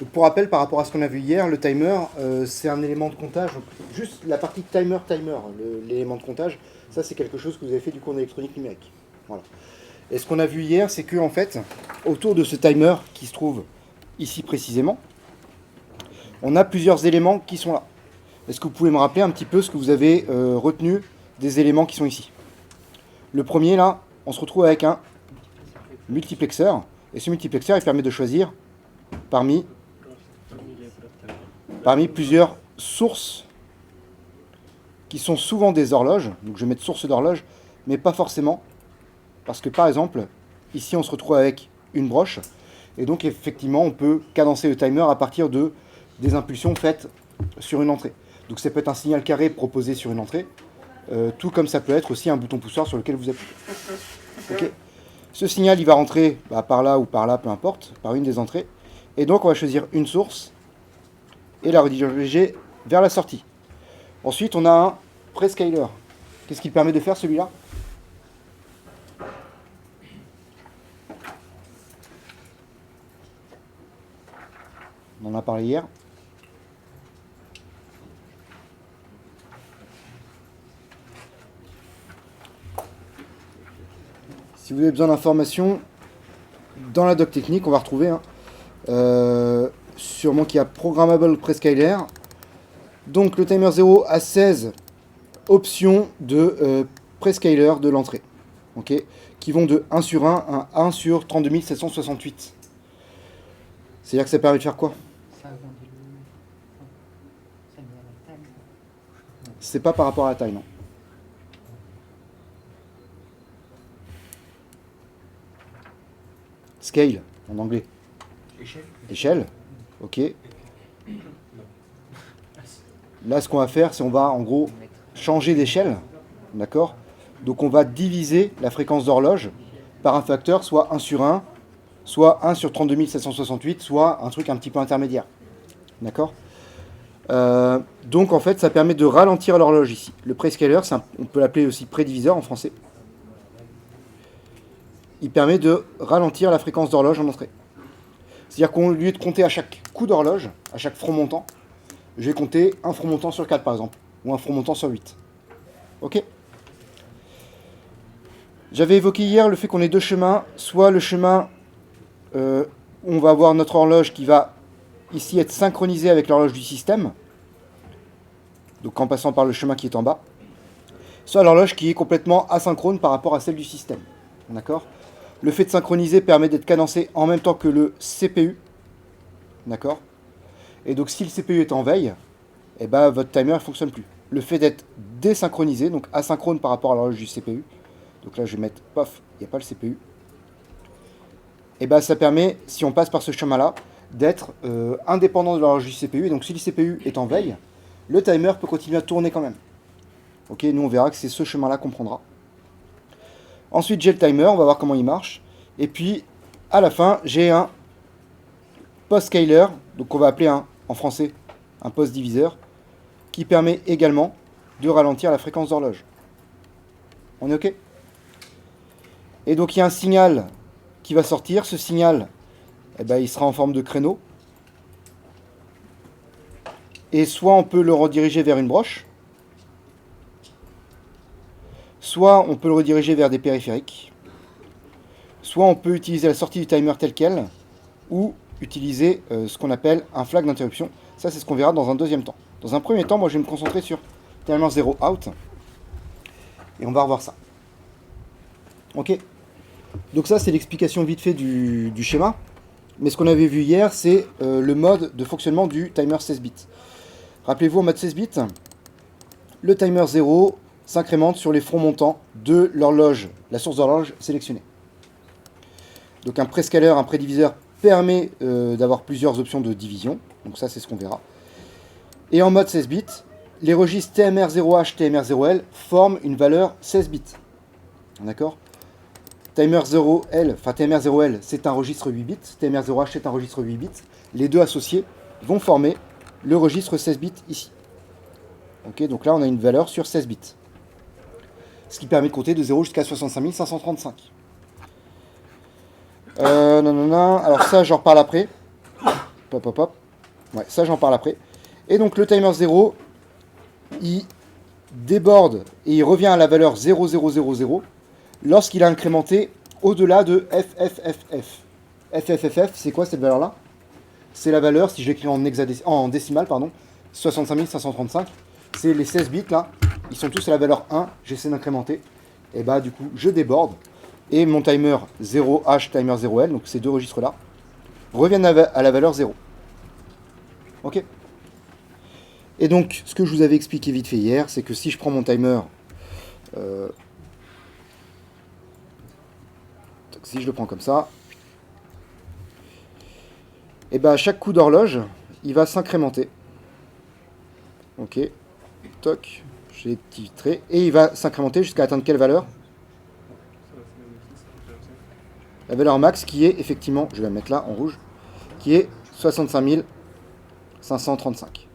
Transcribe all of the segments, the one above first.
Donc pour rappel, par rapport à ce qu'on a vu hier, le timer, c'est un élément de comptage. Donc, juste la partie timer, l'élément de comptage, ça c'est quelque chose que vous avez fait du cours d'électronique numérique. Voilà. Et ce qu'on a vu hier, c'est que en fait, autour de ce timer qui se trouve ici précisément, on a plusieurs éléments qui sont là. Est-ce que vous pouvez me rappeler un petit peu ce que vous avez retenu des éléments qui sont ici? Le premier là, on se retrouve avec un multiplexeur. Et ce multiplexeur, il permet de choisir parmi plusieurs sources qui sont souvent des horloges. Donc je vais mettre source d'horloge, mais pas forcément. Parce que par exemple, ici on se retrouve avec une broche. Et donc effectivement, on peut cadencer le timer à partir des impulsions faites sur une entrée. Donc ça peut être un signal carré proposé sur une entrée, tout comme ça peut être aussi un bouton poussoir sur lequel vous appuyez. Okay. Ce signal, il va rentrer par là ou par là, peu importe, par une des entrées. Et donc on va choisir une source et la rediriger vers la sortie. Ensuite, on a un prescaler. Qu'est-ce qu'il permet de faire celui-là? On en a parlé hier. Si vous avez besoin d'informations, dans la doc technique, on va retrouver sûrement qu'il y a Programmable Prescaler. Donc le timer 0 a 16 options de prescaler de l'entrée, okay, qui vont de 1 sur 1 à 1 sur 32 768. C'est-à-dire que ça permet de faire quoi? C'est pas par rapport à la taille, non. Scale, en anglais. Échelle, ok. Là, ce qu'on va faire, c'est on va, en gros, changer d'échelle, d'accord? Donc, on va diviser la fréquence d'horloge par un facteur, soit 1 sur 1, soit 1 sur 32 768, soit un truc un petit peu intermédiaire, d'accord? Donc, en fait, ça permet de ralentir l'horloge ici. Le prescaler, on peut l'appeler aussi prédiviseur en français. Il permet de ralentir la fréquence d'horloge en entrée. C'est-à-dire qu'au lieu de compter à chaque coup d'horloge, à chaque front montant, je vais compter un front montant sur 4 par exemple, ou un front montant sur 8. Ok? J'avais évoqué hier le fait qu'on ait deux chemins, soit le chemin où on va avoir notre horloge qui va ici être synchronisée avec l'horloge du système, donc en passant par le chemin qui est en bas, soit l'horloge qui est complètement asynchrone par rapport à celle du système. D'accord? Le fait de synchroniser permet d'être cadencé en même temps que le CPU. D'accord? Et donc si le CPU est en veille, eh ben, votre timer ne fonctionne plus. Le fait d'être désynchronisé, donc asynchrone par rapport à l'horloge du CPU, donc là je vais mettre, pof, il n'y a pas le CPU, et ben, ça permet, si on passe par ce chemin-là, d'être indépendant de l'horloge du CPU. Et donc si le CPU est en veille, le timer peut continuer à tourner quand même. Ok, nous on verra que c'est ce chemin-là qu'on prendra. Ensuite, j'ai le timer, on va voir comment il marche. Et puis, à la fin, j'ai un post-scaler, donc on va appeler en français un post-diviseur, qui permet également de ralentir la fréquence d'horloge. On est OK? Et donc, il y a un signal qui va sortir. Ce signal, eh ben, il sera en forme de créneau. Et soit on peut le rediriger vers une broche, soit on peut le rediriger vers des périphériques, soit on peut utiliser la sortie du timer telle qu'elle, ou utiliser ce qu'on appelle un flag d'interruption. Ça, c'est ce qu'on verra dans un deuxième temps. Dans un premier temps, moi, je vais me concentrer sur timer 0 out, et on va revoir ça. Ok. Donc ça, c'est l'explication vite fait du schéma. Mais ce qu'on avait vu hier, c'est le mode de fonctionnement du timer 16 bits. Rappelez-vous, en mode 16 bits, le timer 0 s'incrémente sur les fronts montants de l'horloge, la source d'horloge sélectionnée. Donc un prescaler, un prédiviseur permet d'avoir plusieurs options de division. Donc ça, c'est ce qu'on verra. Et en mode 16 bits, les registres TMR0H, TMR0L forment une valeur 16 bits. D'accord? Timer 0L, enfin TMR0L, c'est un registre 8 bits. TMR0H, c'est un registre 8 bits. Les deux associés vont former le registre 16 bits ici. Ok, donc là, on a une valeur sur 16 bits. Ce qui permet de compter de 0 jusqu'à 65 535. Alors ça, j'en reparle après. Pop, pop, pop. Ouais, ça j'en parle après. Et donc le timer 0, il déborde et il revient à la valeur 0000 lorsqu'il a incrémenté au-delà de FFFF. FFFF, c'est quoi cette valeur-là? C'est la valeur, si je l'écris en décimale, pardon, 65 535. C'est les 16 bits là, ils sont tous à la valeur 1, j'essaie d'incrémenter. Et bah du coup, je déborde. Et mon timer 0H, timer 0L, donc ces deux registres-là, reviennent à la valeur 0. Ok. Et donc, ce que je vous avais expliqué vite fait hier, c'est que si je prends mon timer, si je le prends comme ça, et bah à chaque coup d'horloge, il va s'incrémenter. Ok. Toc, j'ai titré. Et il va s'incrémenter jusqu'à atteindre quelle valeur? La valeur max qui est effectivement, je vais la mettre là en rouge, qui est 65 535.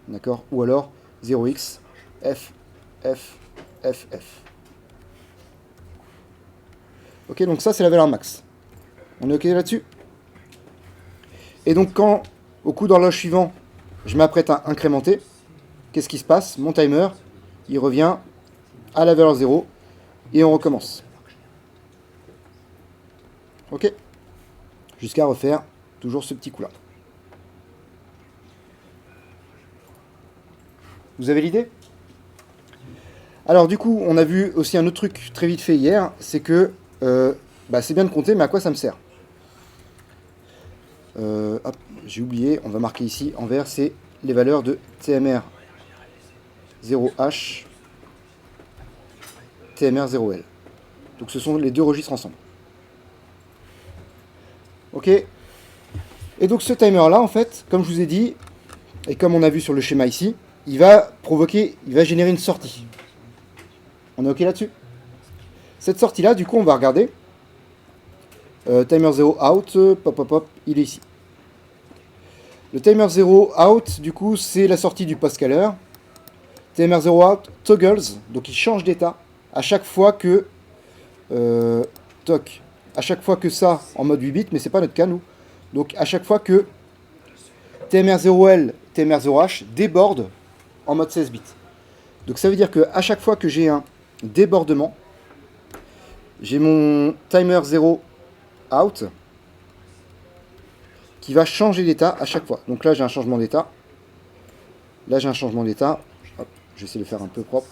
D'accord? Ou alors 0x f f f f. Ok, donc ça c'est la valeur max. On est ok là-dessus? Et donc quand, au coup d'horloge suivant, je m'apprête à incrémenter, qu'est-ce qui se passe? Mon timer, il revient à la valeur 0 et on recommence. Ok? Jusqu'à refaire toujours ce petit coup-là. Vous avez l'idée? Alors du coup, on a vu aussi un autre truc très vite fait hier, c'est que c'est bien de compter, mais à quoi ça me sert? Hop, j'ai oublié, on va marquer ici en vert, c'est les valeurs de TMR 0H, TMR 0L. Donc ce sont les deux registres ensemble. Ok. Et donc ce timer là, en fait, comme je vous ai dit, et comme on a vu sur le schéma ici, il va générer une sortie. On est ok là-dessus? Cette sortie là, du coup, on va regarder. Timer 0 out, pop pop pop, il est ici. Le timer 0 out, du coup, c'est la sortie du post-scaler. Timer 0 out toggles, donc il change d'état à chaque fois que à chaque fois que ça en mode 8 bits, mais c'est pas notre cas nous. Donc à chaque fois que TMR0L, TMR0H débordent en mode 16 bits. Donc ça veut dire que à chaque fois que j'ai un débordement, j'ai mon timer 0 out qui va changer d'état à chaque fois. Donc là j'ai un changement d'état. Là j'ai un changement d'état. Hop, j'essaie de faire un peu propre.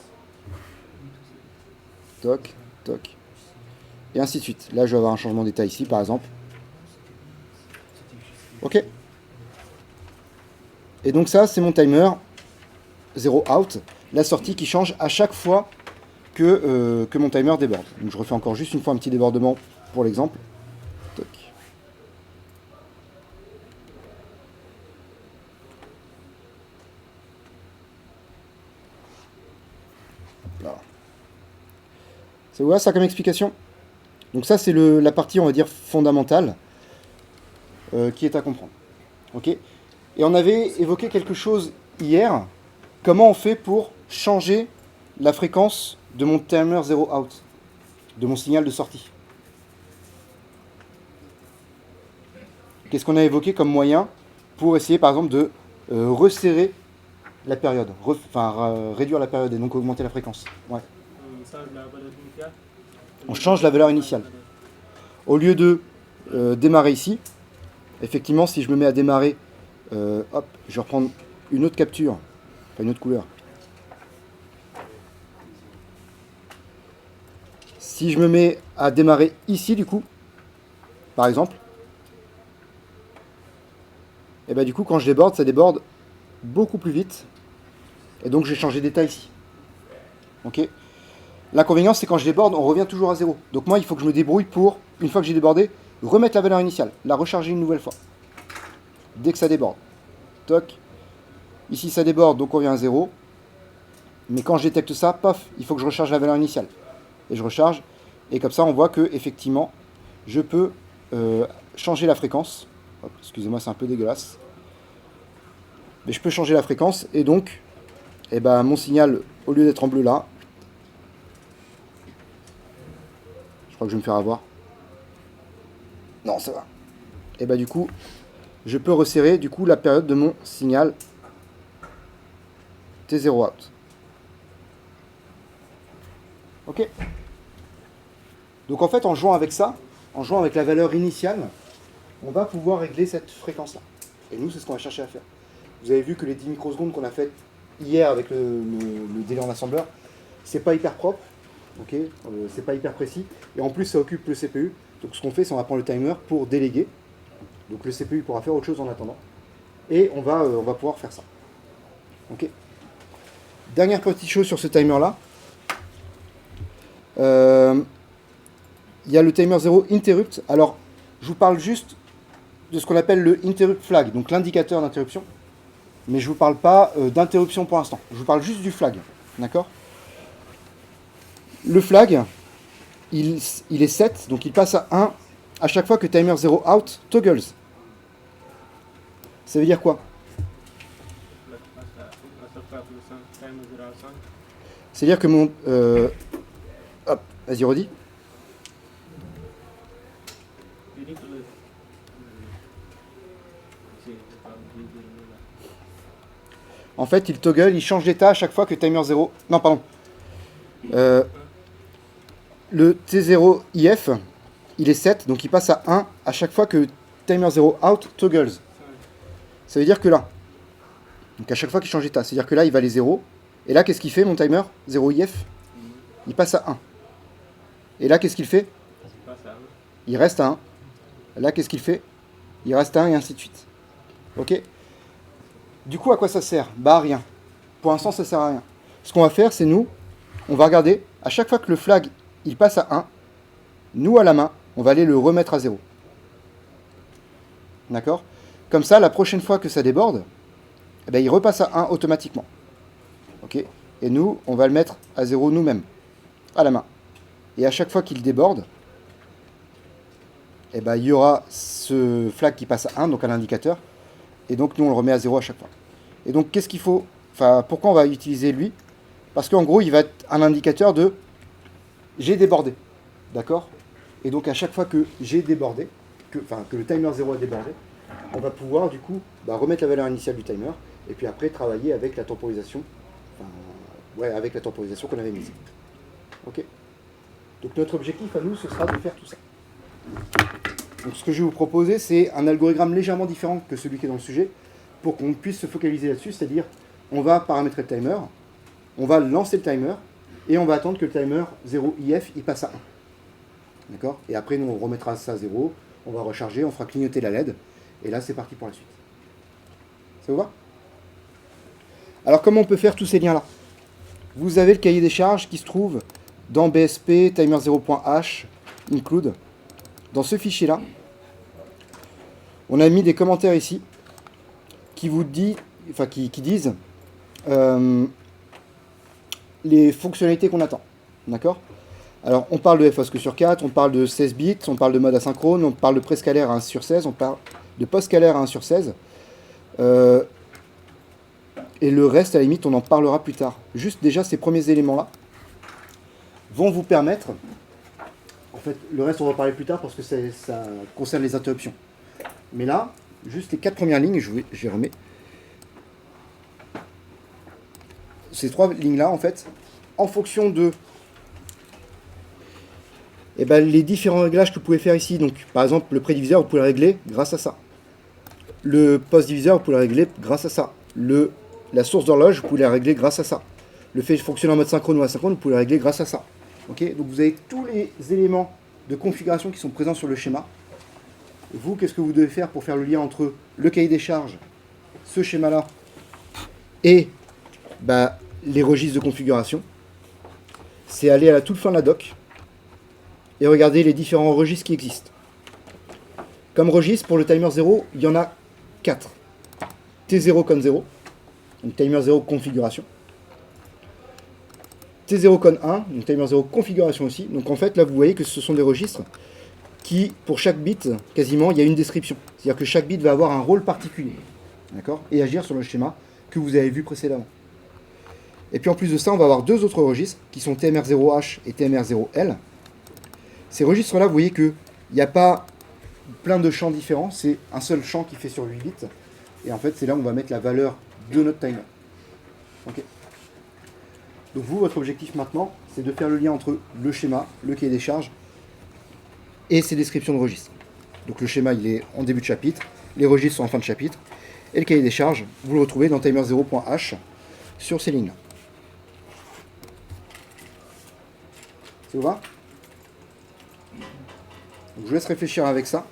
Toc, toc. Et ainsi de suite. Là je vais avoir un changement d'état ici par exemple. Ok. Et donc ça c'est mon timer 0 out. La sortie qui change à chaque fois que mon timer déborde. Donc je refais encore juste une fois un petit débordement pour l'exemple. Toc. Voilà. Ça vous va ça comme explication? Donc ça c'est la partie on va dire fondamentale qui est à comprendre. Ok. Et on avait évoqué quelque chose hier. Comment on fait pour changer la fréquence de mon timer 0 out, de mon signal de sortie? Qu'est-ce qu'on a évoqué comme moyen pour essayer par exemple de resserrer la période, réduire la période et donc augmenter la fréquence? Ouais. On change la valeur initiale. Au lieu de démarrer ici, effectivement si je me mets à démarrer, hop, je vais reprendre une autre capture, enfin une autre couleur. Si je me mets à démarrer ici du coup, par exemple, et bah du coup quand je déborde, ça déborde beaucoup plus vite. Et donc j'ai changé d'état ici. Ok. L'inconvénient c'est quand je déborde, on revient toujours à 0. Donc moi il faut que je me débrouille pour, une fois que j'ai débordé, remettre la valeur initiale, la recharger une nouvelle fois. Dès que ça déborde. Toc. Ici ça déborde, donc on revient à 0. Mais quand je détecte ça, paf, il faut que je recharge la valeur initiale. Et je recharge. Et comme ça on voit que effectivement je peux changer la fréquence. Excusez-moi, c'est un peu dégueulasse. Mais je peux changer la fréquence et donc mon signal, au lieu d'être en bleu là, je crois que je vais me faire avoir. Non, ça va. Et du coup, je peux resserrer du coup la période de mon signal T0 out. Ok. Donc en fait, en jouant avec ça, en jouant avec la valeur initiale, on va pouvoir régler cette fréquence-là. Et nous, c'est ce qu'on va chercher à faire. Vous avez vu que les 10 microsecondes qu'on a fait hier avec le délai en assembleur, c'est pas hyper propre, ok, c'est pas hyper précis, et en plus ça occupe le CPU. Donc ce qu'on fait, c'est on va prendre le timer pour déléguer. Donc le CPU pourra faire autre chose en attendant. Et on va pouvoir faire ça. Ok. Dernière petite chose sur ce timer-là. Il y a le timer 0 interrupt. Alors, je vous parle juste de ce qu'on appelle le interrupt flag, donc l'indicateur d'interruption. Mais je ne vous parle pas d'interruption pour l'instant. Je vous parle juste du flag. D'accord? Le flag, il est set, donc il passe à 1 à chaque fois que timer 0 out toggles. Ça veut dire quoi? C'est-à-dire que mon... hop, vas-y, redis. En fait, il toggle, il change d'état à chaque fois que timer 0... Non, pardon. Le T0 IF, il est 7, donc il passe à 1 à chaque fois que timer 0 out toggles. Ça veut dire que là, donc à chaque fois qu'il change d'état, c'est-à-dire que là, il va aller 0. Et là, qu'est-ce qu'il fait, mon timer 0 IF? Il passe à 1. Et là, qu'est-ce qu'il fait? Il reste à 1. Là, qu'est-ce qu'il fait? Il reste à 1 et ainsi de suite. Ok? Du coup, à quoi ça sert? Bah, à rien. Pour l'instant, ça sert à rien. Ce qu'on va faire, c'est nous, on va regarder, à chaque fois que le flag, il passe à 1, nous, à la main, on va aller le remettre à 0. D'accord? Comme ça, la prochaine fois que ça déborde, eh ben, il repasse à 1 automatiquement. Ok? Et nous, on va le mettre à 0 nous-mêmes, à la main. Et à chaque fois qu'il déborde, eh ben, il y aura ce flag qui passe à 1, donc à l'indicateur. Et donc, nous, on le remet à 0 à chaque fois. Et donc, qu'est-ce qu'il faut... Enfin, pourquoi on va utiliser lui? Parce qu'en gros, il va être un indicateur de j'ai débordé. D'accord? Et donc, à chaque fois que j'ai débordé, que le timer 0 a débordé, on va pouvoir, du coup, remettre la valeur initiale du timer. Et puis après, travailler avec la temporisation. Avec la temporisation qu'on avait mise. Ok? Donc, notre objectif à nous, ce sera de faire tout ça. Donc, ce que je vais vous proposer, c'est un algorithme légèrement différent que celui qui est dans le sujet, pour qu'on puisse se focaliser là-dessus, c'est-à-dire, on va paramétrer le timer, on va lancer le timer, et on va attendre que le timer 0 IF, il passe à 1. D'accord? Et après, nous, on remettra ça à 0, on va recharger, on fera clignoter la LED, et là, c'est parti pour la suite. Ça vous va? Alors, comment on peut faire tous ces liens-là? Vous avez le cahier des charges qui se trouve dans BSP timer0.h include. Dans ce fichier-là, on a mis des commentaires ici qui vous disent, les fonctionnalités qu'on attend. D'accord? Alors, on parle de FOSC sur 4, on parle de 16 bits, on parle de mode asynchrone, on parle de préscalaire à 1/16, on parle de postcalaire à 1/16. Et le reste, à la limite, on en parlera plus tard. Juste déjà, ces premiers éléments-là vont vous permettre... En fait, le reste, on va parler plus tard parce que ça concerne les interruptions. Mais là, juste les 4 premières lignes, je remets. Ces 3 lignes-là, en fait, en fonction de les différents réglages que vous pouvez faire ici. Donc, par exemple, le prédiviseur, vous pouvez le régler grâce à ça. Le post-diviseur, vous pouvez le régler grâce à ça. La source d'horloge, vous pouvez la régler grâce à ça. Le fait de fonctionner en mode synchrone ou asynchrone, vous pouvez le régler grâce à ça. Okay, donc vous avez tous les éléments de configuration qui sont présents sur le schéma. Vous, qu'est-ce que vous devez faire pour faire le lien entre le cahier des charges, ce schéma-là, et les registres de configuration? C'est aller à la toute fin de la doc et regarder les différents registres qui existent. Comme registre, pour le timer 0, il y en a 4. T0 con 0, donc timer 0 configuration. T0 con 1, donc timer 0 configuration aussi. Donc en fait, là, vous voyez que ce sont des registres qui, pour chaque bit, quasiment, il y a une description. C'est-à-dire que chaque bit va avoir un rôle particulier. D'accord? Et agir sur le schéma que vous avez vu précédemment. Et puis en plus de ça, on va avoir 2 autres registres qui sont TMR0H et TMR0L. Ces registres-là, vous voyez qu'il n'y a pas plein de champs différents, c'est un seul champ qui fait sur 8 bits. Et en fait, c'est là où on va mettre la valeur de notre timer. Ok. Donc vous, votre objectif maintenant, c'est de faire le lien entre le schéma, le cahier des charges et ses descriptions de registres. Donc le schéma, il est en début de chapitre, les registres sont en fin de chapitre, et le cahier des charges, vous le retrouvez dans timer0.h sur ces lignes-là. Ça vous va? Donc je vous laisse réfléchir avec ça.